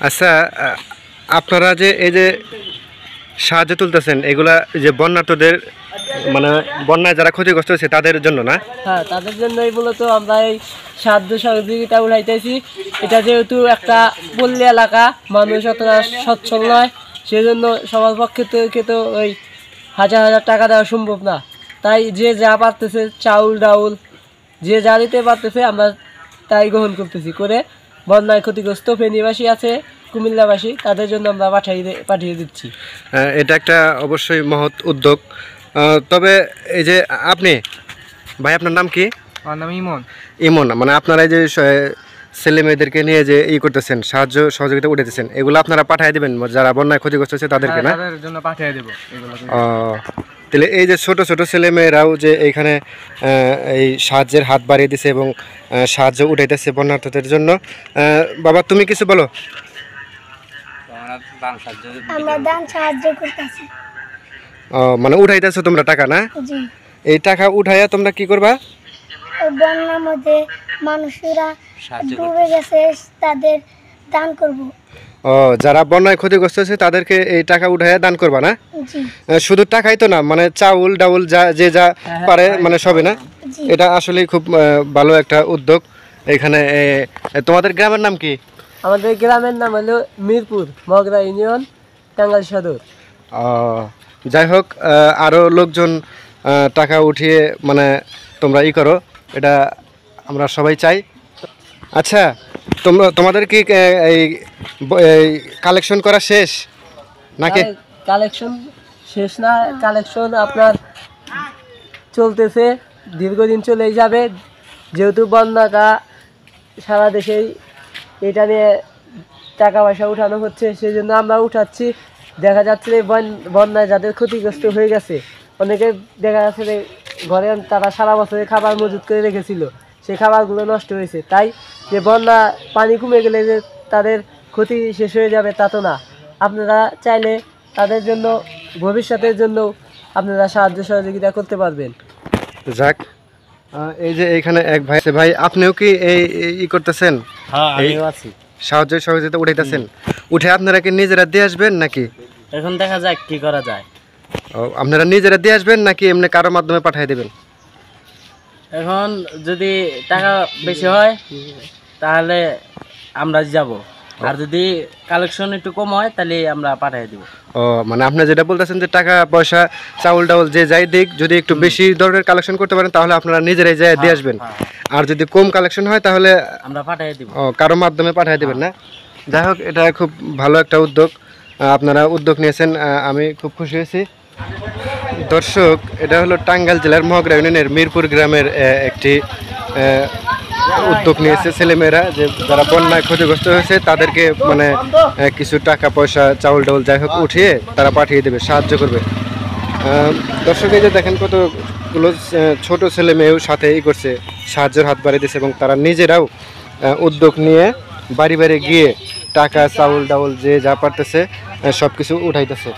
আচ্ছা, আপনারা যে এই যে সাহায্য তুলতেছেন, এগুলা যে বন্যার্থদের মানে বন্যায় যারা ক্ষতিগ্রস্ত হয়েছে তাদের জন্য না? হ্যাঁ, তাদের জন্যই মূলত আমরা এই সাহায্য সহযোগিতা উঠাইতেছি। এটা যেহেতু একটা পল্লী এলাকা, মানুষ অতটা সচ্ছল নয়, সেজন্য সবার পক্ষে থেকে তো ওই হাজার হাজার টাকা দেওয়া সম্ভব না। তাই যে যা পারতেছে, চাউল ডাউল যে যা দিতে পারতেছে আমরা তাই গ্রহণ করতেছি, করে বন্যায় ক্ষতিগ্রস্ত ফেনীবাসী আছে, কুমিল্লাবাসী, তাদের জন্য আমরা পাঠিয়ে দিচ্ছি। এটা একটা অবশ্যই মহৎ উদ্যোগ। তবে এই যে আপনি ভাই, আপনার নাম কি? আমার নাম ইমন। ইমন, মানে আপনারা এই যে ছেলে মেয়েদেরকে নিয়ে যে করতেছেন, সাহায্য সহযোগিতা উঠাইতেছেন, এগুলো আপনারা পাঠিয়ে দিবেন যারা বন্যায় ক্ষতিগ্রস্ত হচ্ছে তাদেরকে না? তাদের জন্য পাঠিয়ে দেব এগুলো। তাহলে এই যে ছোট ছোট ছেলে মেয়েরাও যে এইখানে এই সাহায্যের হাত বাড়িয়ে দিছে এবং সাহায্য উঠাইতেছে বন্যার্থদের জন্য। বাবা, তুমি কিছু বলো। আমরা দান সাহায্য করতেছি। মানে উঠাইতেছো তোমরা টাকা না? জি। এই টাকা উঠাইয়া তোমরা কি করবা? বন্যার মধ্যে মানুষেরা ডুবে গেছে, তাদের দান করব। যারা বন্যায় ক্ষতিগ্রস্ত হয়েছে তাদেরকে এই টাকা উঠাইয়া দান করবা না? জি। শুধু টাকাই তো না, মানে চাউল ডাউল যে যা পারে মানে সবই না? এটা আসলে খুব ভালো একটা উদ্যোগ। এখানে তোমাদের গ্রামের নাম কি? আমাদের গ্রামের নাম হলো মিরপুর, মগরা ইউনিয়ন, টাঙ্গাইল সদর। যাই হোক, আরও লোকজন টাকা উঠিয়ে মানে তোমরা করো, এটা আমরা সবাই চাই। আচ্ছা, তোমাদের কি এই কালেকশন করা শেষ নাকি? কালেকশন শেষ না, কালেকশন আপনার চলতেছে, দীর্ঘদিন চলেই যাবে। যেহেতু বন্যাটা সারা দেশেই এটা নিয়ে টাকা পয়সা উঠানো হচ্ছে, সেই জন্য আমরা উঠাচ্ছি। দেখা যাচ্ছে যে বন্যায় যাদের ক্ষতিগ্রস্ত হয়ে গেছে, অনেকে দেখা যাচ্ছে যে ঘরে তারা সারা বছরে খাবার মজুত করে রেখেছিল, সেই খাবারগুলো নষ্ট হয়েছে। তাই যে বন্যা পানি কমে গেলে যে তাদের ক্ষতি শেষ হয়ে যাবে তা তো না। আপনারা চাইলে তাদের জন্য ভবিষ্যতের জন্য আপনারা সাহায্য সহযোগিতা করতে পারবেন। যাক, এই যে এইখানে এক ভাই আছে, ভাই আপনিও কি এই করতেছেন? হ্যাঁ, আমিও আছি। সাহায্য সহযোগিতা উঠাইতেছেন, উঠে আপনারা কি নিজেরা দিয়ে আসবেন নাকি? এখন দেখা যাক কি করা যায়। আপনারা নিজেরা দিয়ে আসবেন নাকি এমনি কারোর মাধ্যমে পাঠিয়ে দেবেন? এখন যদি টাকা বেশি হয় তাহলে আমরা যাব, আর যদি কালেকশন একটু কম হয় তাহলে আমরা পাঠিয়ে দেব। মানে আপনি যেটা বলতেছেন যে টাকা পয়সা চাউল ডাউল যে যাই দিক, যদি একটু বেশি ধরনের কালেকশন করতে পারেন তাহলে আপনারা নিজেরাই যাই দিয়ে আসবেন। আর যদি কম কালেকশন হয় তাহলে আমরা পাঠিয়ে দেব, কারোর মাধ্যমে পাঠিয়ে দেবেন না? যাই হোক, এটা খুব ভালো একটা উদ্যোগ, আপনারা উদ্যোগ নিয়েছেন, আমি খুব খুশি হয়েছি। দর্শক, এটা হলো টাঙ্গাইল জেলার মগরা ইউনিয়নের মিরপুর গ্রামের একটি উদ্যোগ নিয়েছে ছেলেমেয়েরা, যে যারা বন্যায় ক্ষতিগ্রস্ত হয়েছে তাদেরকে মানে কিছু টাকা পয়সা চাউল ডাউল যাই হোক উঠিয়ে তারা পাঠিয়ে দেবে, সাহায্য করবে। দর্শক, এই যে দেখেন কতগুলো ছোট ছেলে মেয়েও সাথে করছে, সাহায্যের হাত বাড়িয়ে দিচ্ছে এবং তারা নিজেরাও উদ্যোগ নিয়ে বাড়ি বাড়ি গিয়ে টাকা চাউল ডাউল যে যা পারতেছে সব কিছু উঠাইতেছে।